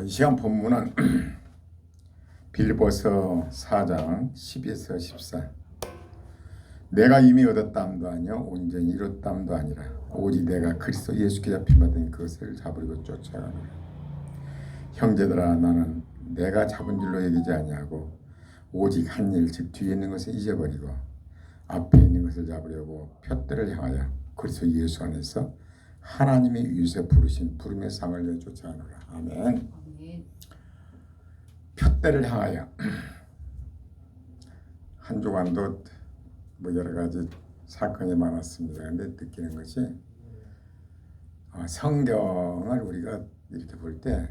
이 시간 본문은 빌립보서 4장 12에서 14. 내가 이미 얻었담도 아니요 온전히 이뤘담도 아니라 오직 내가 그리스도 예수께 잡힌받은 그것을 잡으려고 쫓아가노라. 형제들아, 나는 내가 잡은 줄로 여기지 아니하고 오직 한 일, 즉 뒤에 있는 것을 잊어버리고 앞에 있는 것을 잡으려고 푯대를 향하여 그리스도 예수 안에서 하나님의 위에서 부르신 부름의 상을 쫓아가노라. 아멘. 푯대를 향하여 한 주간도 여러 가지 사건이 많았습니다. 그런데 느끼는 것이 성경을 우리가 이렇게 볼 때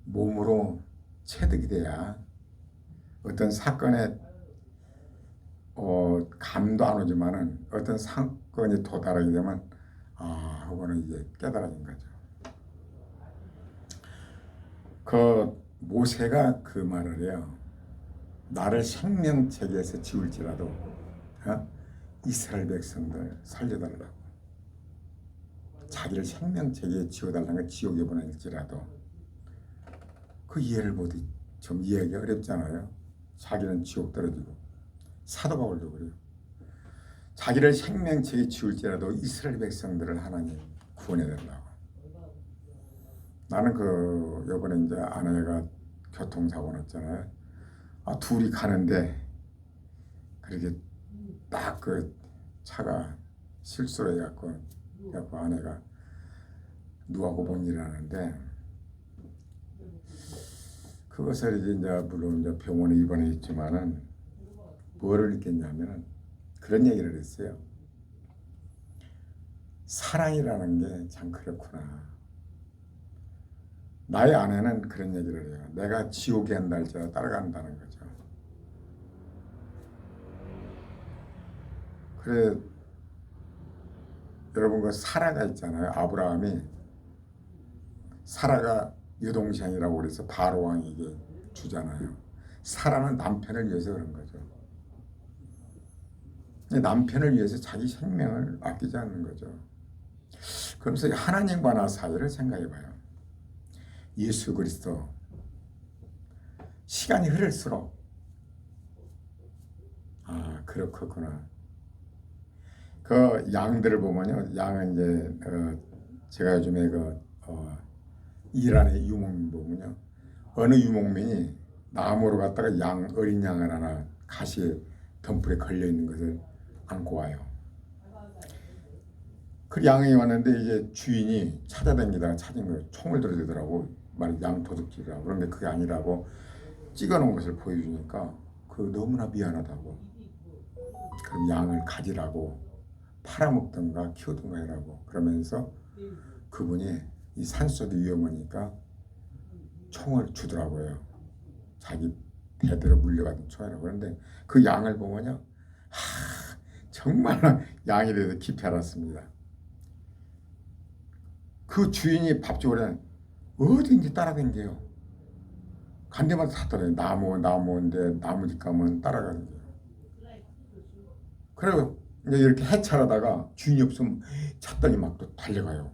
몸으로 체득이 돼야 어떤 사건에 감도 안 오지만은 어떤 사건이 도달하게 되면 하고는 이제 깨달아진 거죠. 그 모세가 그 말을 해요. 나를 생명책에서 지울지라도 이스라엘 백성들 살려달라고. 자기를 생명책에 지워달라는 걸 지옥에 보낼지라도 그 이해를 보듯 좀 이해하기 어렵잖아요. 자기는 지옥 떨어지고 사도 바울도 그래요. 자기를 생명책에 지울지라도 이스라엘 백성들을 하나님 구원해달라고. 나는 요번에 이제 아내가 교통사고 났잖아요. 둘이 가는데 그렇게 딱 그 차가 실수로 해갖고 아내가 누하고 본 일을 하는데 그것을 이제 물론 이제 병원에 입원해 있지만은 뭐를 느꼈냐면은 그런 얘기를 했어요. 사랑이라는 게 참 그렇구나. 나의 아내는 그런 얘기를 해요. 내가 지옥에 한다 할지라도 따라간다는 거죠. 그래, 여러분 그 사라가 있잖아요. 아브라함이 사라가 여동생이라고 그래서 바로 왕에게 주잖아요. 사라는 남편을 위해서 그런 거죠. 남편을 위해서 자기 생명을 아끼지 않는 거죠. 그러면서 하나님과 나 사이를 생각해 봐요. 예수 그리스도 시간이 흐를수록 그렇구나. 그 양들을 보면요, 양은 이제 제가 요즘에 이란의 유목민 보면요, 어느 유목민이 나무로 갔다가 어린 양을 하나 가시에 덤불에 걸려 있는 것을 안고 와요. 그 양이 왔는데 이제 주인이 찾아다니다가 찾은 거예요. 총을 들어대더라고. 양 도둑질이라고. 그런데 그게 아니라고 찍어놓은 것을 보여주니까 너무나 미안하다고. 그럼 양을 가지라고 팔아먹든가 키우든가 해라고. 그러면서 그분이 이 산속이 위험하니까 총을 주더라고요. 자기 대대로 물려받은 총이라고. 그런데 그 양을 보면요, 정말 양이 돼서 깊이 알았습니다. 그 주인이 밥 주우려면 어딘지 따라다녀요. 간 데마다 다 따라요. 나무인데 나무집 가면 따라가는 거예요. 그리고 이제 이렇게 해찰하다가 주인이 없으면 찾더니 막 또 달려가요.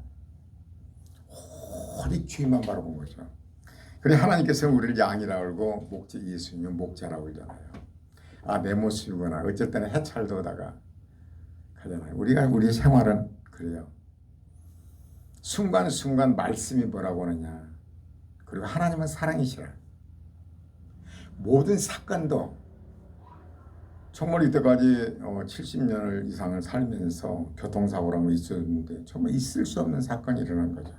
오직 주인만 바라본 거죠. 그래 하나님께서 우리를 양이라고 알고 예수님은 목자라고 그러잖아요. 내 모습이구나. 어쩔 때는 해찰도 하다가 가잖아요. 우리 생활은 그래요. 순간순간 말씀이 뭐라고 하느냐. 그리고 하나님은 사랑이시라. 모든 사건도 정말 이때까지 70년을 이상을 살면서 교통사고라고 있었는데 정말 있을 수 없는 사건이 일어난 거죠.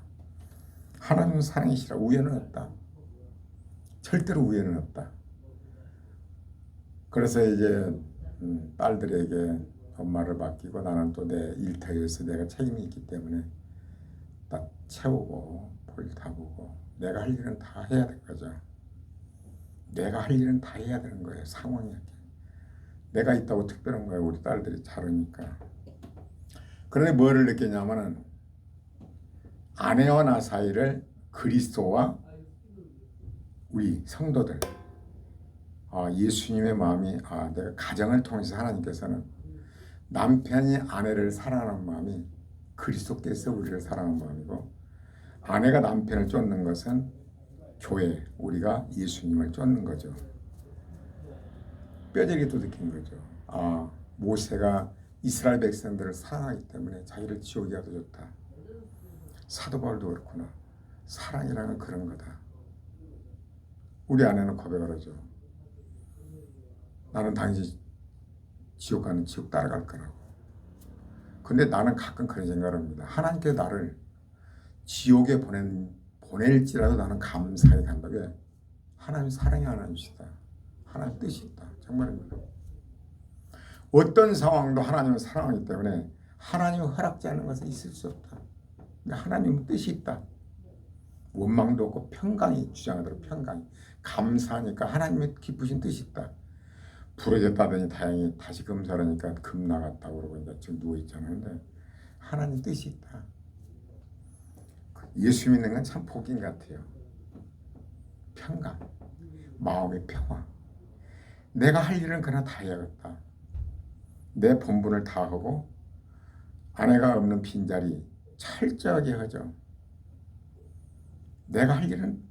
하나님은 사랑이시라. 우연은 없다. 절대로 우연은 없다. 그래서 이제 딸들에게 엄마를 맡기고 나는 또 내 일터에서 내가 책임이 있기 때문에 딱 채우고 볼 다보고 내가 할 일은 다 해야 될 거죠. 내가 할 일은 다 해야 되는 거예요. 상황이 내가 있다고 특별한 거예요. 우리 딸들이 자르니까. 그런데 뭐를 느꼈냐면은 아내와 나 사이를 그리스도와 우리 성도들 예수님의 마음이 내가 가정을 통해서 하나님께서는 남편이 아내를 사랑하는 마음이 그리스도께서 우리를 사랑하는 마음이고 아내가 남편을 쫓는 것은 교회, 우리가 예수님을 쫓는 거죠. 뼈저리게 또 느낀 거죠. 아, 모세가 이스라엘 백성들을 사랑하기 때문에 자기를 지옥에 가도 좋다. 사도 바울도 그렇구나. 사랑이라는 그런 거다. 우리 아내는 고백을 하죠. 나는 당연히 지옥 가는 지옥 따라갈 거라고. 근데 나는 가끔 그런 생각을 합니다. 하나님께 나를 지옥에 보낼지라도 나는 감사히 간다. 왜? 하나님 사랑이 하나님이시다. 하나님 뜻이 있다. 정말입니다. 어떤 상황도 하나님을 사랑하기 때문에 하나님을 허락지 않는 것은 있을 수 없다. 근데 하나님은 뜻이 있다. 원망도 없고 평강이 주장하도록 평강이. 감사하니까 하나님의 기쁘신 뜻이 있다. 부러졌다더니 다행히 다시 검사하니까 금 나갔다고 그러고 이제 지금 누워있잖아요. 근데 하나님 뜻이 있다. 예수 믿는 건 참 복인 같아요. 평강, 마음의 평화. 내가 할 일은 그냥 다 해야겠다. 내 본분을 다 하고 아내가 없는 빈자리 철저하게 하죠. 내가 할 일은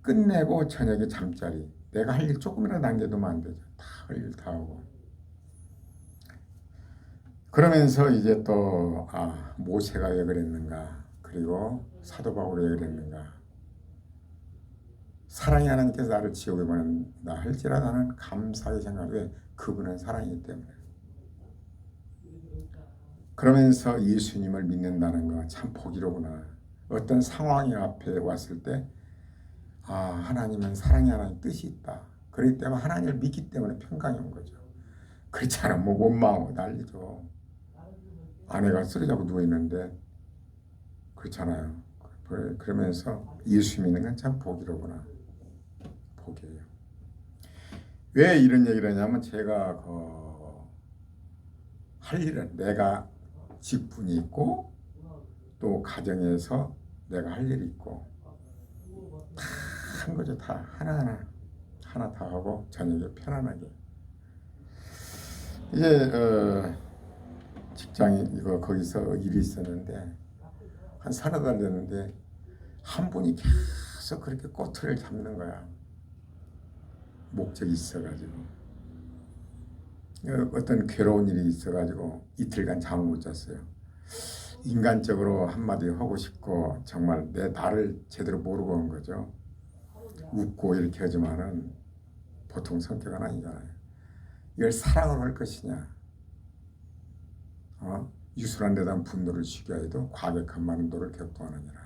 끝내고 저녁에 잠자리. 내가 할 일 조금이라도 남겨두면 안 되죠. 다 할 일 다 하고. 그러면서 이제 또 모세가 왜 그랬는가. 그리고 사도 바울이 왜 그랬는가. 사랑의 하나님께서 나를 지옥에 보낸다 할지라도 나는 감사하게 생각해. 왜? 그분은 사랑이기 때문에. 그러면서 예수님을 믿는다는 거 참 복이로구나. 어떤 상황이 앞에 왔을 때 하나님은 사랑의 하나님 뜻이 있다. 그렇기 때문에 하나님을 믿기 때문에 평강이 온 거죠. 그렇지 않으면 뭐 원망하고 난리죠. 아내가 쓰러지고 누워있는데 그렇잖아요. 그러면서 예수 믿는 건 참 복이로구나. 복이에요. 왜 이런 얘기를 하냐면 제가 할 일은 내가 직분이 있고 또 가정에서 내가 할 일이 있고 다 한 거죠. 다 하나 다 하고 저녁에 편안하게 이제 직장이 거기서 일이 있었는데 한 서너 달 됐는데 한 분이 계속 그렇게 꼬투리를 잡는 거야. 목적이 있어가지고 어떤 괴로운 일이 있어가지고 이틀간 잠을 못 잤어요. 인간적으로 한마디 하고 싶고 정말 나를 제대로 모르고 온 거죠. 웃고 이렇게 하지만은 보통 성격은 아니잖아요. 이걸 사랑으로 할 것이냐, 유순한 데다 분노를 쉬게 해도 과격한 만도를 격도하느니라.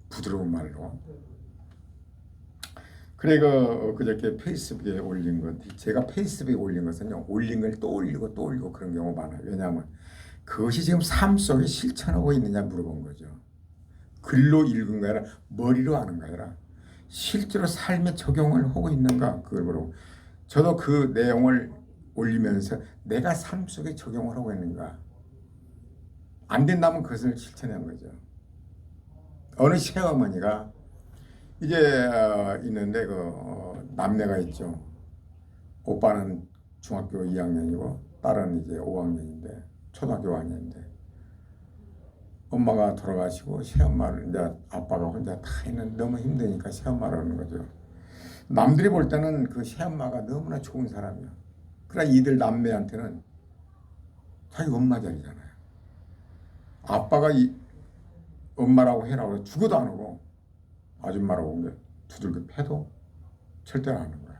부드러운 말로. 그래 그저께 페이스북에 올린 것, 제가 페이스북에 올린 것은요, 올린 걸 또 올리고 또 올리고 그런 경우가 많아요. 왜냐하면 그것이 지금 삶 속에 실천하고 있느냐 물어본 거죠. 글로 읽은 거 아니라 머리로 아는 거 아니라 실제로 삶에 적용을 하고 있는가 그걸 물어보고, 저도 그 내용을 올리면서 내가 삶 속에 적용을 하고 있는가, 안 된다면 그것을 실천한 거죠. 어느 시어머니가 이제 있는데 남매가 있죠. 오빠는 중학교 2학년이고 딸은 이제 5학년인데 초등학교 5학년인데 엄마가 돌아가시고 새엄마를 이제 아빠가 혼자 다 있는 너무 힘드니까 새엄마를 하는 거죠. 남들이 볼 때는 그 새엄마가 너무나 좋은 사람이야. 그러나 이들 남매한테는 자기 엄마 자리잖아요. 아빠가 엄마라고 해라고 죽어도 안 하고 아줌마라고 온 게 두들겨 패도 절대로 안 하는 거야.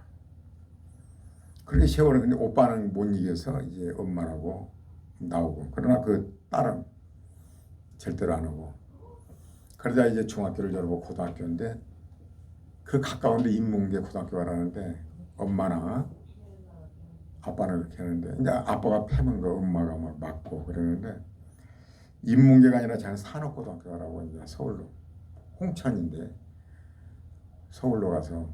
그렇게 세월을. 근데 오빠는 못 이겨서 이제 엄마라고 나오고, 그러나 그 딸은 절대로 안 하고. 그러다 이제 중학교를 졸업하고 고등학교인데 그 가까운데 인문계 고등학교 가라는데 엄마나 아빠는 그렇게 하는데 이제 아빠가 패면 그 엄마가 막 맞고 그러는데, 인문계가 아니라 저는 산업고등학교 가라고 이제 서울로, 홍천인데 서울로 가서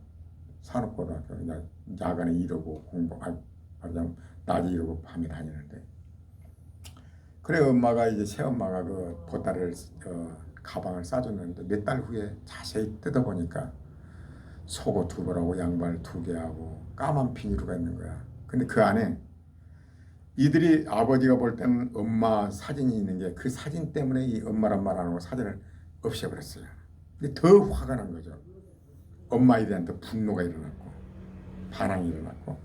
산업고등학교 이제 야간에 이러고 말하자면 낮에 이러고 밤에 다니는데, 그래 엄마가 이제 새엄마가 그 보따리를 가방을 싸줬는데 몇 달 후에 자세히 뜯어보니까 속옷 2벌하고 양말 2개하고 까만 비닐로가 있는 거야. 근데 그 안에 이들이 아버지가 볼 때는 엄마 사진이 있는 게 그 사진 때문에 이 엄마란 말 안 하고 사진을 없애버렸어요. 더 화가 난 거죠. 엄마에 대한 더 분노가 일어났고 반항이 일어났고.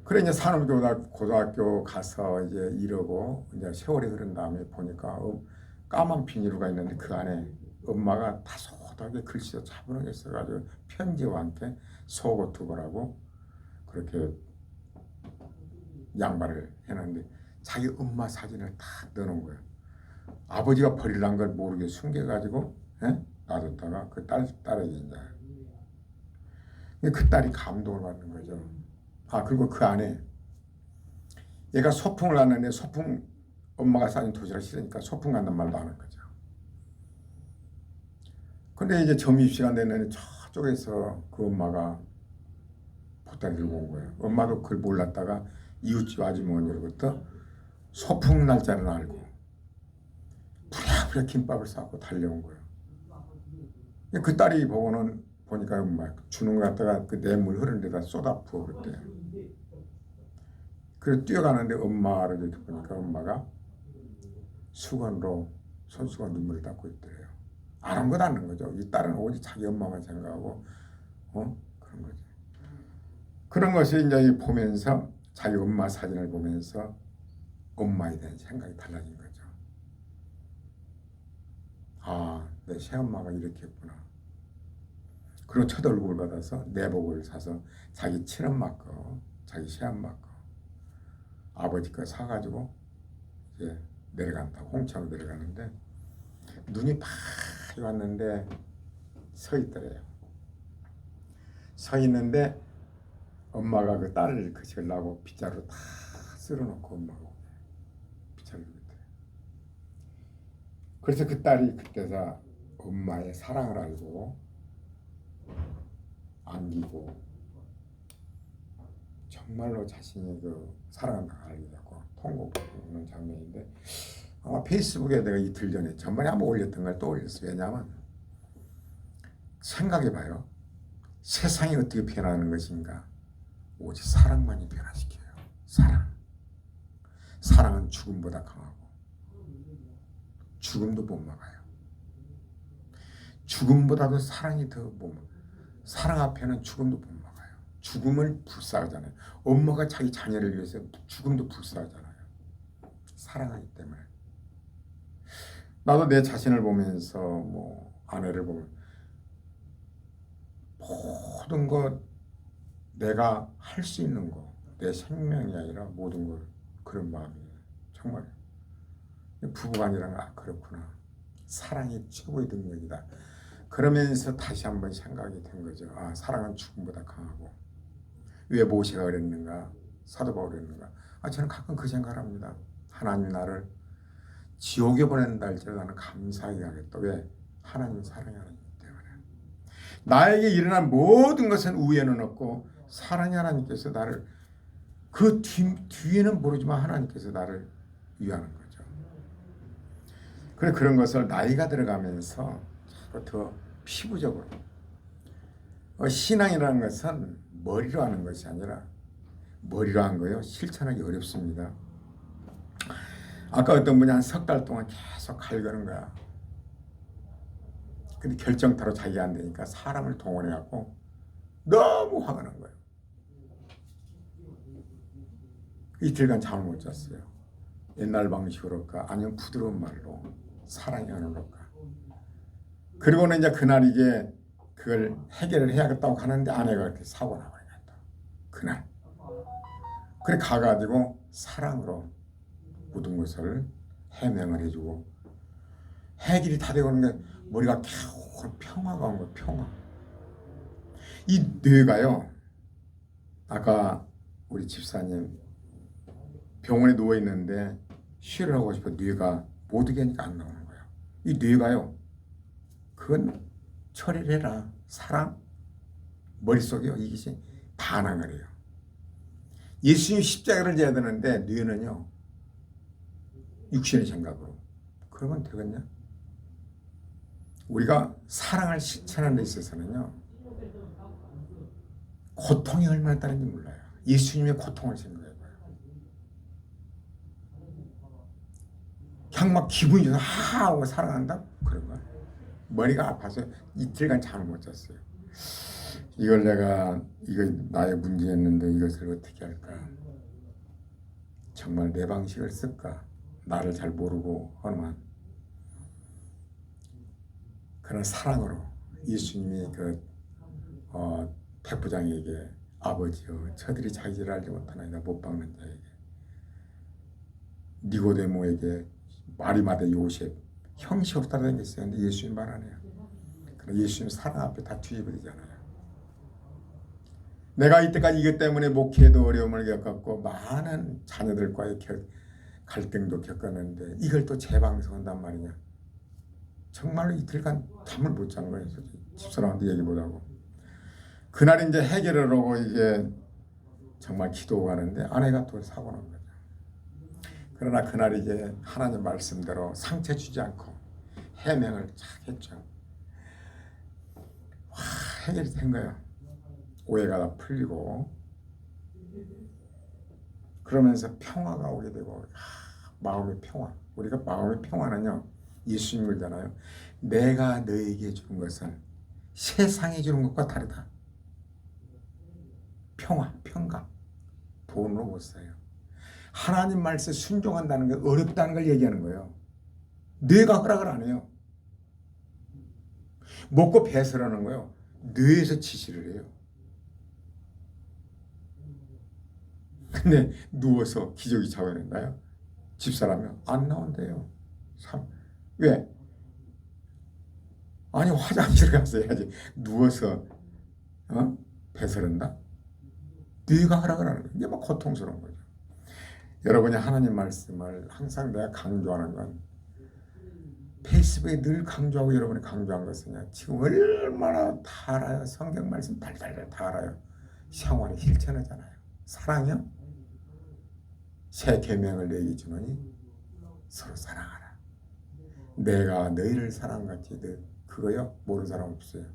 그래 이제 산업고등학교 가서 이제 이러고 이제 세월이 흐른 다음에 보니까 까만 비닐루가 있는데 그 안에 엄마가 다소하게 글씨도 차분하게 써가지고 편지와 함께 속옷 두벌하고 그렇게 양말을 해놨는데 자기 엄마 사진을 다 넣어놓은 거예요. 아버지가 버리려는 걸 모르게 숨겨가지고 놔뒀다가 그 딸에게 이제 그 딸이 감동을 받는 거죠. 그리고 그 안에 얘가 소풍을 갔는데 소풍 엄마가 싸준 도시락 싫으니까 소풍 간단 말도 안 한 거죠. 근데 이제 점심시간 됐는데 저쪽에서 그 엄마가 보따리 들고 온 거예요. 엄마도 그걸 몰랐다가 이웃집 아주머니로부터 소풍 날짜를 알고 부랴부랴 김밥을 싸고 달려온 거예요. 그 딸이 보니까 엄마 주는 거 갖다가 그 냇물 흐르는 데다 쏟아 부어 그랬대요. 그래서 뛰어가는데 엄마를 이렇게 보니까 엄마가 수건으로 손수건 눈물을 닦고 있더래요. 아무것도 않는 거죠. 이 딸은 오직 자기 엄마만 생각하고 그런 거죠. 그런 것이 이제 보면서 자기 엄마 사진을 보면서 엄마에 대한 생각이 달라진 거죠. 내 새엄마가 이렇게 했구나. 그리고 첫 월급을 받아서 내복을 사서 자기 친엄마 거, 자기 새엄마 거, 아버지 거 사가지고 이제 내려간다고 홍천으로 내려가는데 눈이 파이 왔는데 서 있더래요. 서 있는데 엄마가 그 딸을 그치려고 빗자루 다 쓸어놓고 엄마가 빗자루 있더래요. 그래서 그 딸이 그때서 엄마의 사랑을 알고 안기고 정말로 자신이 그 사랑한다고 알게 됐고 통곡하는 장면인데 아마 페이스북에 내가 이틀 전에 전번에 한번 올렸던 걸 또 올렸어요. 왜냐하면 생각해봐요. 세상이 어떻게 변하는 것인가? 오직 사랑만이 변화시켜요. 사랑은 죽음보다 강하고 죽음도 못 막아요. 죽음보다도 사랑이 더 못 막아요. 사랑 앞에는 죽음도 못 막아요. 죽음을 불사하잖아요. 엄마가 자기 자녀를 위해서 죽음도 불사하잖아요. 사랑하기 때문에. 나도 내 자신을 보면서 아내를 보면 모든 것 내가 할 수 있는 거, 내 생명이 아니라 모든 걸 그런 마음이에요. 정말 부부간이란 그렇구나. 사랑이 최고의 능력이다. 그러면서 다시 한번 생각이 된 거죠. 사랑은 죽음보다 강하고. 왜 모세가 그랬는가? 사도 바울이 그랬는가? 저는 가끔 그 생각을 합니다. 하나님 나를 지옥에 보낸다 할지라도 나는 감사하게 하겠다. 왜? 하나님 사랑이 하나님이기 때문에. 나에게 일어난 모든 것은 우애는 없고 사랑의 하나님께서 나를 그 뒤에는 모르지만 하나님께서 나를 위하는 거죠. 그래 그런 것을 나이가 들어가면서 더 피부적으로 신앙이라는 것은 머리로 하는 것이 아니라 머리로 한 거예요. 실천하기 어렵습니다. 아까 어떤 분이 한 석 달 동안 계속 갈거는 거야. 근데 결정타로 자기가 안 되니까 사람을 동원해갖고 너무 화가 난 거예요. 이틀간 잠을 못 잤어요. 옛날 방식으로 할까 아니면 부드러운 말로 사랑이 하는 걸까. 그리고는 이제 그날 이게 그걸 해결을 해야겠다고 하는데 아내가 그렇게 사고 나버렸다. 그날. 그래 가가지고 사랑으로 모든 것을 해명을 해주고 해결이 다 되고 오는 게 머리가 겨우 평화가 온 거예요. 평화. 이 뇌가요. 아까 우리 집사님 병원에 누워있는데 쉬를 하고 싶어 뇌가 못 오게 하니까 안 나오는 거예요. 이 뇌가요. 그건 처리를 해라. 사랑? 머릿속에 이것이 반항을 해요. 예수님 십자가를 져야 되는데 뇌는요. 육신의 생각으로. 그러면 되겠냐? 우리가 사랑을 실천하는 데 있어서는요. 고통이 얼마나 따른지 몰라요. 예수님의 고통을 생각해봐요. 그냥 막 기분이 좋아서 하고 사랑한다? 그런 거야. 머리가 아파서 이틀간 잠을 못 잤어요. 이걸 내가 이거 나의 문제였는데 이것을 어떻게 할까? 정말 내 방식을 쓸까? 나를 잘 모르고 하지만 그런 사랑으로 예수님이 백부장에게 아버지여 저들이 자기를 알지 못하나이다 못 박는 자에게 니고데모에게 마리마다 요셉 형식 없다고 생겼어요. 근데 예수님 말 안 해요. 그럼 예수님 사랑 앞에 다 뒤집어지잖아요. 내가 이때까지 이것 때문에 목회도 어려움을 겪었고 많은 자녀들과의 갈등도 겪었는데 이걸 또 재방송한단 말이냐. 정말로 이틀간 잠을 못 잔 거예요. 집사람한테 얘기 못하고. 그날 이제 해결을 하고 이게 정말 기도가 가는데 아내가 또 사고 난 거죠. 그러나 그날 이제 하나님 말씀대로 상처 주지 않고 해명을 쫙 했죠. 와, 해결이 된 거예요. 오해가 다 풀리고 그러면서 평화가 오게 되고 마음의 평화. 우리가 마음의 평화는요. 예수님 말잖아요. 내가 너에게 주는 것은 세상에 주는 것과 다르다. 평화, 평강. 돈으로 못 사요. 하나님 말씀에 순종한다는 게 어렵다는 걸 얘기하는 거예요. 뇌가 허락을 안 해요. 먹고 배설하는 거예요. 뇌에서 지시를 해요. 근데 누워서 기저귀 잡아낸다요? 집사람이 안 나온대요. 왜? 아니 화장실 가서 해야지. 누워서 배설한다? 뇌가 허락을 하는 거예요. 이게 막 고통스러운 거죠. 여러분이 하나님 말씀을 항상 내가 강조하는 건 페이스북에 늘 강조하고 여러분이 강조한 것은요. 지금 얼마나 다 알아요. 성경 말씀 달달달 다 알아요. 생활에 실천하잖아요. 사랑이요. 새 계명을 내게 주노니 서로 사랑하라. 내가 너희를 사랑같이 그거요. 모르는 사람 없어요.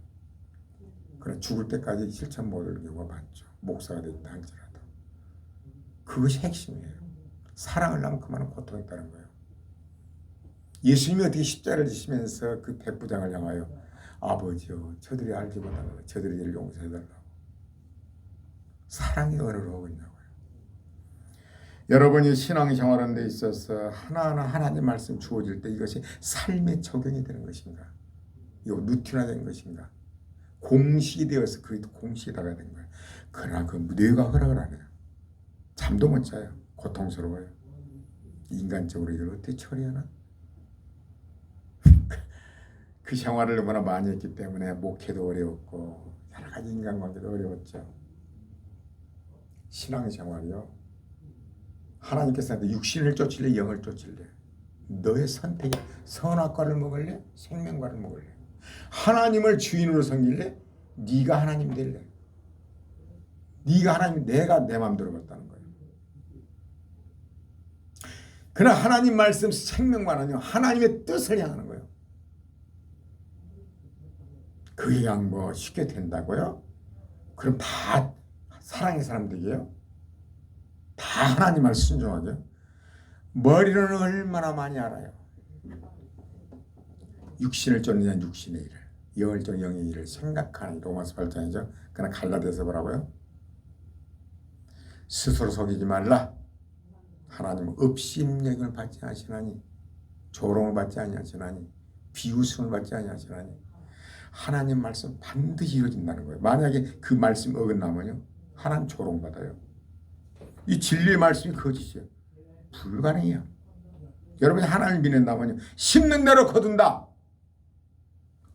그러나 죽을 때까지 실천 못할 경우가 많죠. 목사가 됐다 할지라도. 그것이 핵심이에요. 사랑을 하면 그만한 고통이 있다는 거예요. 예수님이 어떻게 십자가를 지시면서 그 백부장을 향하여 아버지여 저들이 알지 못하는 저들이 이를 용서해달라고. 사랑의 언어로 하고 있냐고요. 여러분이 신앙생활하는 데 있어서 하나하나 하나님 말씀 주어질 때 이것이 삶에 적용이 되는 것인가? 이거 루틴화된 것인가? 공식이 되어서 그게 공식이 다가 된 거예요. 그러나 그 뇌가 허락을 안 해요. 잠도 못 자요. 고통스러워요. 인간적으로 이걸 어떻게 처리하나? 그 생활을 얼마나 많이 했기 때문에 목회도 어려웠고 여러 가지 인간관계도 어려웠죠. 신앙생활이요. 하나님께서 육신을 쫓을래 영을 쫓을래? 너의 선택이 선악과를 먹을래? 생명과를 먹을래? 하나님을 주인으로 섬길래? 네가 하나님 될래? 네가 하나님, 내가 내 마음대로 갔다는 거예요. 그러나 하나님 말씀 생명과는요. 하나님의 뜻을 향하는 거예요. 그게 그냥 뭐 쉽게 된다고요? 그럼 다 사랑의 사람들이에요? 다 하나님 말씀 순종하죠? 머리로는 얼마나 많이 알아요. 육신을 쫓느냐 육신의 일을, 영을 쫓는 영의 일을 생각하는 로마서 8장이죠. 그러나 갈라디아서 뭐라고요? 스스로 속이지 말라. 하나님은 업신여김을 받지 아니하시나니 조롱을 받지 아니하시나니 비웃음을 받지 아니하시나니 하나님 말씀 반드시 이루어진다는 거예요. 만약에 그 말씀 어긋나면요 하나님 조롱받아요. 이 진리의 말씀이 거짓이에요. 불가능해요. 여러분이 하나님을 믿는다면요 심는 대로 거둔다.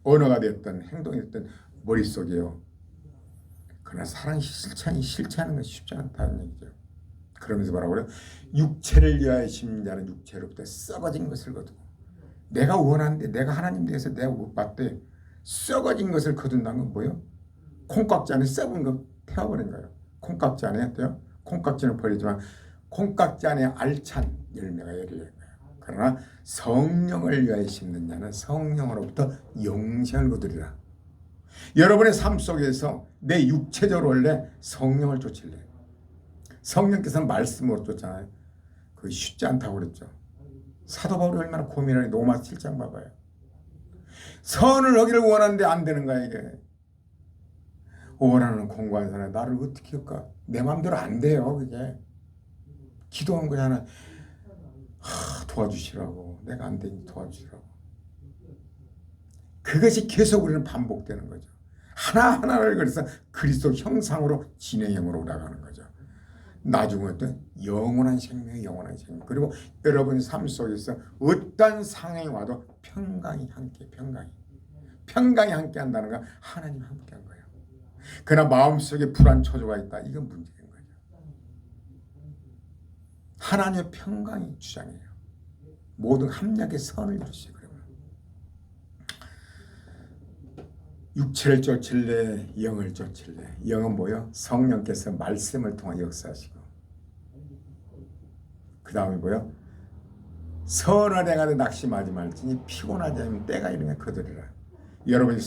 언어가 됐든 행동이 됐든 머릿속에요. 그러나 사랑 실천하는 것이 쉽지 않다는 얘기죠. 그러면서 뭐라고 그래요? 육체를 위하여 심는 자는 육체로부터 썩어진 것을 거두고 내가 원하는데 내가 하나님 대해서 내가 못 봤대. 썩어진 것을 거둔다는 건 뭐예요? 콩깍지 안에 썩은 거 태워버린 거예요. 콩깍지 안에 어때요? 콩깍지는 버리지만 콩깍지 안에 알찬 열매가 열리는 거예요. 그러나 성령을 위하여 심는 자는 성령으로부터 영생을 거두리라. 여러분의 삶 속에서 내 육체적으로 원래 성령을 쫓을래. 성령께서는 말씀으로 쫓잖아요. 그게 쉽지 않다고 그랬죠. 사도 바울이 얼마나 고민하니 로마서 7장 봐봐요. 선을 하기를 원하는데 안 되는 거야 이게. 원하는 공부하는 사람이 나를 어떻게 할까? 내 마음대로 안 돼요 그게. 기도한 거잖아. 도와주시라고. 내가 안 되니 도와주시라고. 그것이 계속 우리는 반복되는 거죠. 하나하나를 그래서 그리스도 형상으로 진행형으로 올라가는 거죠. 나중에 또 영원한 생명, 영원한 생명. 그리고 여러분 삶 속에서 어떤 상황이 와도 평강이 함께, 평강이 함께 한다는 건 하나님 함께 한 거예요. 그러나 마음속에 불안 초조가 있다. 이건 문제인 거죠. 하나님의 평강이 주장해요. 모든 합력의 선을 이루시고 그러면 육체를 쫓을래 영을 쫓을래. 영은 뭐요? 성령께서 말씀을 통해 역사하시고 그 다음에 뭐요? 선을 행하되 낙심하지 말지니 피곤하지 않으면 때가 이르면 거두리라. 여러분이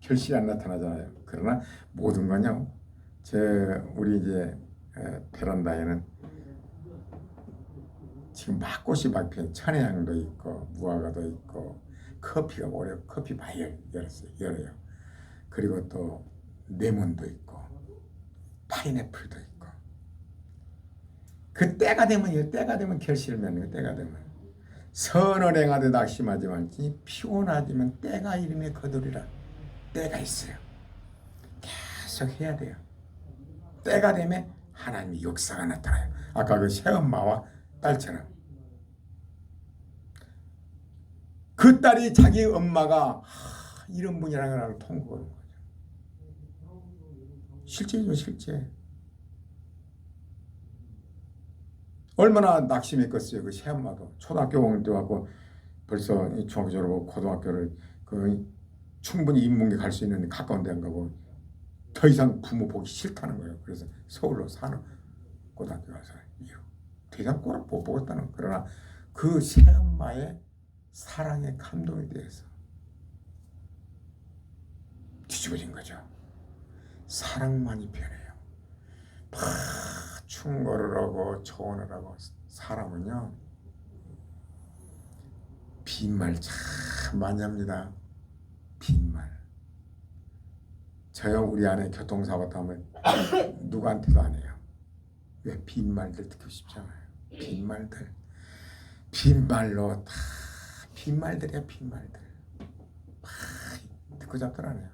결실이 안 나타나잖아요. 그러나 모든 건요. 우리 이제 베란다에는 지금 막 꽃이 막 피는 천혜향도 있고 무화과도 있고 커피가 오래 커피 바이를 열어요. 그리고 또 레몬도 있고 파인애플도 있고 그 때가 되면 결실을 맺는 때가 되면 선을 행하되 낙심하지 말지 피곤하지만 때가 이름에 거두리라. 때가 있어요. 계속 해야 돼요. 때가 되면 하나님의 역사가 나타나요. 아까 그 새엄마와 딸처럼 그 딸이 자기 엄마가 이런 분이라는 걸 통보하는 거죠. 실제죠, 실제. 얼마나 낙심했겠어요. 그 새엄마도 초등학교 5학년 때 왔고 벌써 중학교 졸업하고 고등학교를 충분히 인문계 갈 수 있는 가까운 데 안 가고 더 이상 부모 보기 싫다는 거예요. 그래서 서울로 사는 고등학교 가서 더 이상 꼴을 못 보겠다는. 그러나 그 새엄마의 사랑의 감동에 대해서 뒤집어진 거죠. 사랑만이 변해요. 충고를 하고 조언을 하고 사람은요 빈말 참 많이 합니다. 빈말. 저요 우리 아내 교통사고 하면 누구한테도 안 해요. 왜? 빈말들 듣고 싶잖아요. 빈말로 다 빈말들이야. 빈말들 듣고 잡들 안 해요.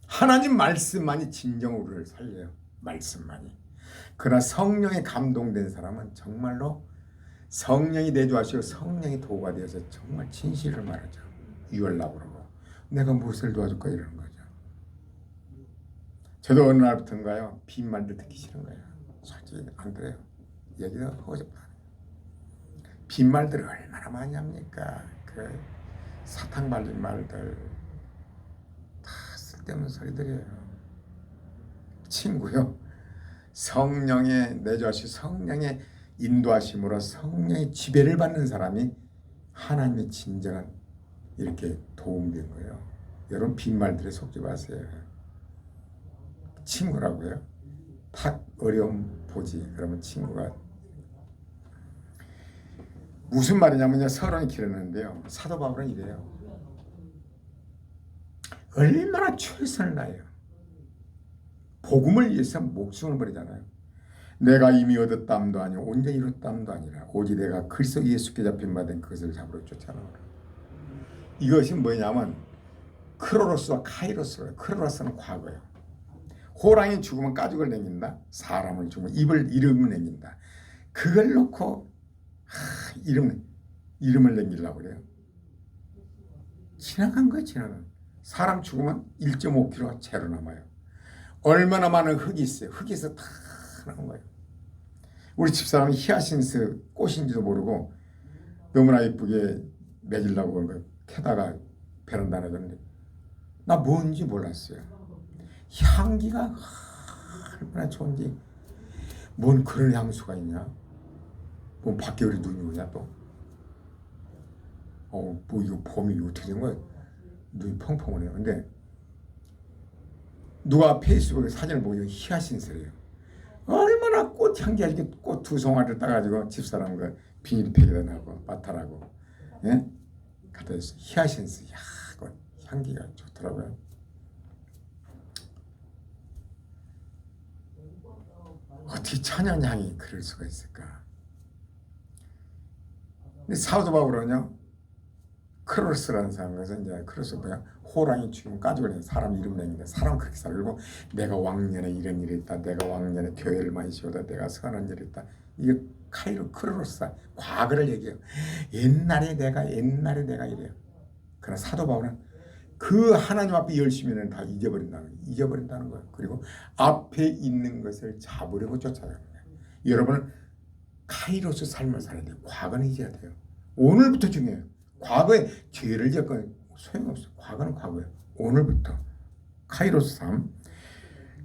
하나님 말씀만이 진정으로 우리를 살려요. 말씀만이. 그러나 성령에 감동된 사람은 정말로 성령이 내주하시고 성령이 도구가 되어서 정말 진실을 말하죠. 유월라고 그러고 내가 무엇을 도와줄까 이러는 거죠. 저도 어느 날부터인가요 빈말들 듣기 싫은 거예요. 솔직히 안 그래요. 얘기가 하고 싶다. 빈말들을 얼마나 많이 합니까? 그 사탕 발린 말들 다 쓸데없는 소리들이에요. 친구요. 성령의 내주하신 성령의 인도하심으로 성령의 지배를 받는 사람이 하나님의 진정한 이렇게 도움된 거예요. 여러분 빈말들에 속지 마세요. 친구라고요. 탁 어려움 보지. 그러면 친구가 무슨 말이냐면요. 서론이 길었는데요. 사도 바울은 이래요. 얼마나 최선을 다해요. 복음을 위해서 목숨을 버리잖아요. 내가 이미 얻었담도 아니고 온전히 이뤘담도 아니라 오직 내가 그리스도 예수께 잡힌 바 된 그것을 잡으러 쫓아나오라. 이것이 뭐냐면 크로로스와 카이로스예요. 크로로스는 과거예요. 호랑이 죽으면 가죽을 남긴다. 사람을 죽으면 이름을 남긴다. 그걸 놓고 이름을 남기려고 그래요. 지나간 거예요. 지나간. 사람 죽으면 1.5kg 채로 남아요. 얼마나 많은 흙이 있어요. 흙에서 다 나온 거예요. 우리 집사람이 히아신스 꽃인지도 모르고 너무나 예쁘게 맺으려고 그런 거 캐다가 베란다 놔뒀는데 나 뭔지 몰랐어요. 향기가 얼마나 좋은지. 뭔 그런 향수가 있냐. 뭐 밖에 우리 눈이 오냐 또. 뭐 이거 봄이 어떻게 된 거야. 눈이 펑펑 오네요. 근데 누가 페이스북에 사진을 보고 히아신스래요. 얼마나 꽃향기가 이렇게 꽃 2송아리를 따가지고 집사람과 비닐팩에다 놔고 맡아라고 예? 갖다 줬어요. 히아신스. 야, 그 향기가 좋더라고요. 어떻게 천연향이 그럴 수가 있을까? 근데 사도 바울은요, 크로스라는 사람에서 이제 크로스 뭐야? 호랑이 죽이면 까지버리는 사람 이름 내는데 사람 그렇게 살고 내가 왕년에 이런 일이 있다. 내가 왕년에 교회를 많이 세우다. 내가 선한 일이 있다. 이게 카이로 크로스 과거를 얘기해요. 옛날에 내가 이래요. 그러나 사도 바울은 그 하나님 앞에 열심히는 다 잊어버린다는 거예요. 그리고 앞에 있는 것을 잡으려고 쫓아가는 거예요. 여러분은 카이로스 삶을 살아야 돼요. 과거는 잊어야 돼요. 오늘부터 중요해요. 과거에 죄를 지었건 소용없어요. 과거는 과거예요. 오늘부터 카이로스 삶.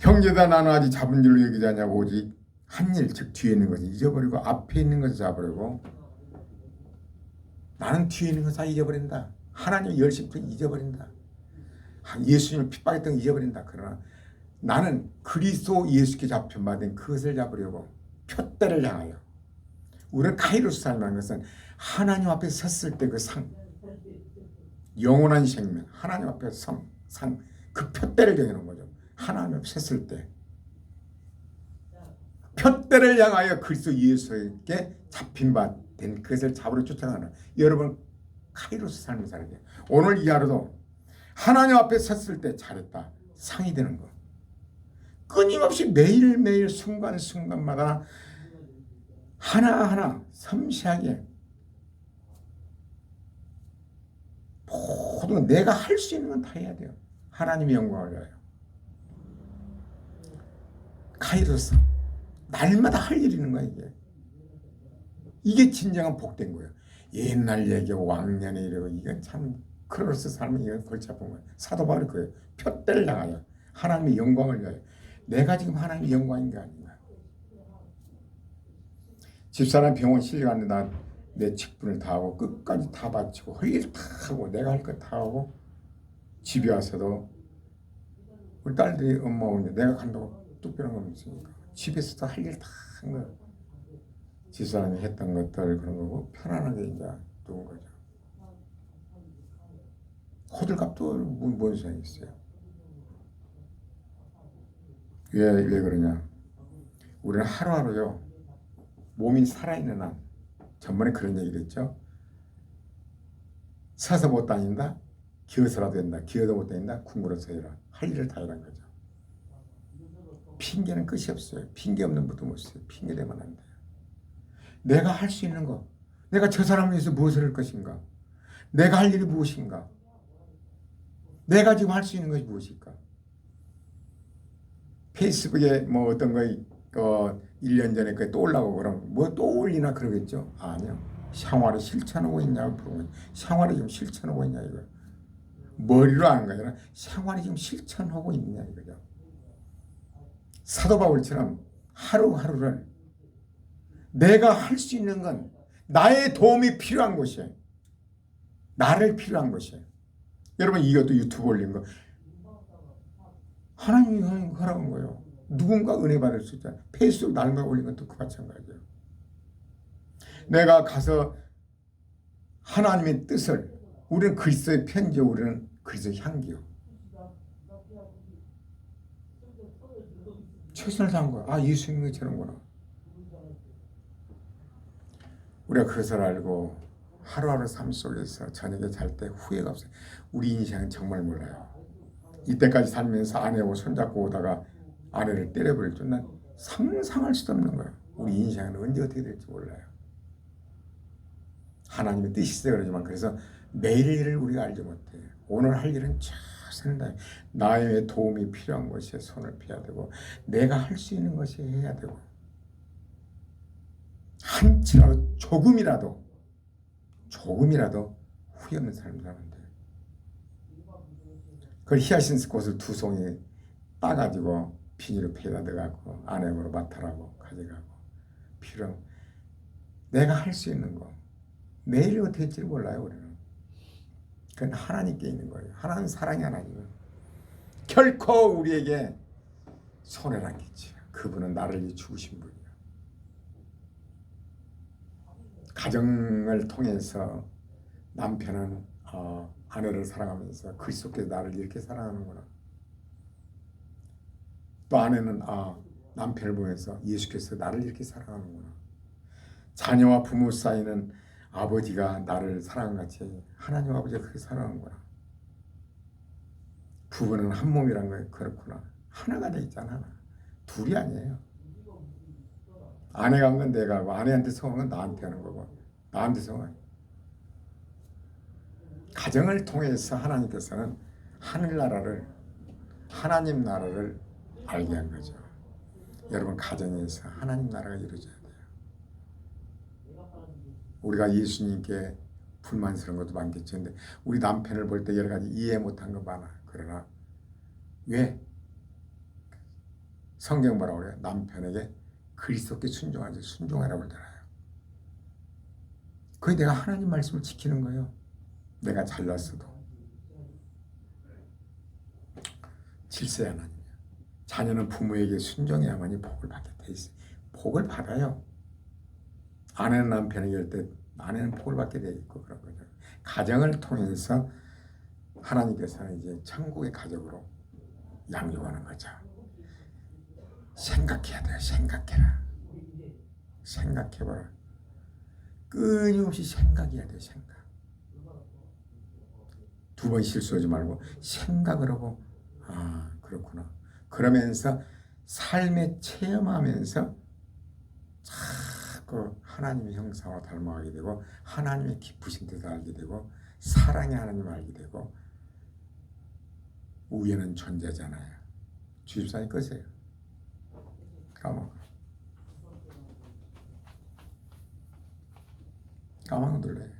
형제다 나는 아직 잡은 줄로 여기지 않냐고 오직 한 일, 즉 뒤에 있는 것을 잊어버리고 앞에 있는 것을 잡으려고. 나는 뒤에 있는 것을 다 잊어버린다. 하나님 열심부터 잊어버린다. 예수님을 핍박했던 거 잊어버린다. 그러나 나는 그리스도 예수께 잡혀받은 그것을 잡으려고 표대를 향하여. 우리는 카이로스 삶이라는 것은 하나님 앞에 섰을 때 그 상, 영원한 생명, 하나님 앞에 상, 그 표대를 정해놓은 거죠. 하나님 앞에 섰을 때 표대를 향하여 그리스도 예수에게 잡힌 바 된 그것을 잡으러 쫓아가는 여러분 카이로스 삶을 살아야 돼요. 오늘 이 하루도 하나님 앞에 섰을 때 잘했다. 상이 되는 거. 끊임없이 매일매일 순간순간마다 하나하나 섬세하게 모든 내가 할 수 있는 건 다 해야 돼요. 하나님의 영광을 위하여. 카이로스. 날마다 할 일이 있는 거야 이게. 이게 진정한 복된 거예요. 옛날 얘기하고 왕년에 이러고 이건 참 크로스 삶은 이건 골치 아픈 거예요. 사도 바울이 그래요. 표대를 향하여 하나님의 영광을 위하여. 내가 지금 하나님의 영광인 게 아닌가. 집사람 병원 실려갔는데 나 내 직분을 다 하고 끝까지 다 바치고 할 일 다 하고 내가 할 것 다 하고 집에 와서도 우리 딸들이 엄마 오는데 내가 간다고 특별한 건 없으니까 집에서도 할 일 다 한 거예요. 집사람이 했던 것들 그런 거고 편안하게 이제 두은 거죠. 호들갑도 뭔 소용이 있어요. 왜 그러냐? 우리는 하루하루요 몸이 살아있는 한 전번에 그런 얘기를 했죠. 서서 못 다닌다? 기어서라도 된다. 기어도 못 다닌다? 궁궐에서 해라. 할 일을 다 해라는 거죠. 핑계는 끝이 없어요. 핑계 없는 분도 못 써요. 핑계 대면 안 돼요. 내가 할 수 있는 거. 내가 저 사람을 위해서 무엇을 할 것인가? 내가 할 일이 무엇인가? 내가 지금 할 수 있는 것이 무엇일까? 페이스북에 뭐 어떤 거 1년 전에 또 올라오고 그러면 뭐 또 올리나 그러겠죠? 아니요. 생활을 실천하고 있냐고 물어보면 생활을 지금 실천하고 있냐 이거예요. 머리로 하는 거 아니라 생활이 지금 실천하고 있냐 이거죠. 사도 바울처럼 하루하루를 내가 할 수 있는 건 나의 도움이 필요한 것이에요. 나를 필요한 것이에요. 여러분 이것도 유튜브 올린 거 하나님이 허락한 거예요. 누군가 은혜 받을 수 있잖아요. 페이스북 날마다 올린 것도 그 마찬가지예요. 내가 가서 하나님의 뜻을 우리는 그리스도의 편지 우리는 그리스도의 향기요. 최선을 다한 거야. 아 예수님이 저런구나. 우리가 그것을 알고 하루하루 삶 속에서 저녁에 잘 때 후회가 없어요. 우리 인생은 정말 몰라요. 이때까지 살면서 아내하고 손잡고 오다가 아내를 때려버릴 줄 난 상상할 수도 없는 거예요. 우리 인생은 언제 어떻게 될지 몰라요. 하나님의 뜻이세요 그러지만 그래서 내일 일을 우리가 알지 못해요. 오늘 할 일은 최선을 다해 나의 도움이 필요한 것에 손을 펴야 되고 내가 할 수 있는 것이 해야 되고 한치라도 조금이라도 후회 없는 삶을 살면 돼요. 그걸 히아신스 꽃을 2송이 따가지고 비닐로 패다 넣어갖고 아내으로 맡아라고 가져가고 필요 내가 할 수 있는 거 내일 어떻게 될지 몰라요. 우리는 그건 하나님께 있는 거예요. 하나님 사랑이 하나님은 결코 우리에게 손해를 안 끼치요. 그분은 나를 위해 죽으신 분이에요. 가정을 통해서 남편은 아내를 사랑하면서 그리스도께서 나를 이렇게 사랑하는구나. 또 아내는 남편을 보면서 예수께서 나를 이렇게 사랑하는구나. 자녀와 부모 사이는 아버지가 나를 사랑같이 하나님 아버지가 그렇게 사랑하는구나. 부부는 한 몸이란 거예요. 그렇구나. 하나가 돼 있잖아. 하나. 둘이 아니에요. 아내가 한 건 내가 하고 아내한테 성한 건 나한테 하는 거고 나한테 성한. 가정을 통해서 하나님께서는 하늘나라를 하나님 나라를 알게 한 거죠. 여러분 가정에서 하나님 나라가 이루어져야 돼요. 우리가 예수님께 불만스러운 것도 많겠죠. 근데 우리 남편을 볼 때 여러 가지 이해 못한 거 많아. 그러나 왜? 성경 뭐라고 그래요? 남편에게 그리스도께 순종하지 순종하라고 그러잖아요. 그게 내가 하나님 말씀을 지키는 거예요. 내가 잘났어도. 질서의 하나님이야. 자녀는 부모에게 순종해야만이 복을 받게 돼 있어요. 복을 받아요. 아내는 남편에게 할 때 아내는 복을 받게 돼 있고 그런 거죠. 가정을 통해서 하나님께서는 이제 천국의 가족으로 양육하는 거죠. 생각해야 돼요. 생각해라. 생각해봐라. 끊임없이 생각해야 돼요. 생각. 두 번 실수하지 말고 생각을 하고 그렇구나. 그러면서 삶에 체험하면서 자꾸 하나님의 형상으로 닮아가게 되고 하나님의 깊으신 뜻을 알게 되고 사랑의 하나님을 알게 되고 우연은 존재잖아요. 주집사님 끄세요. 까먹어 눌러요.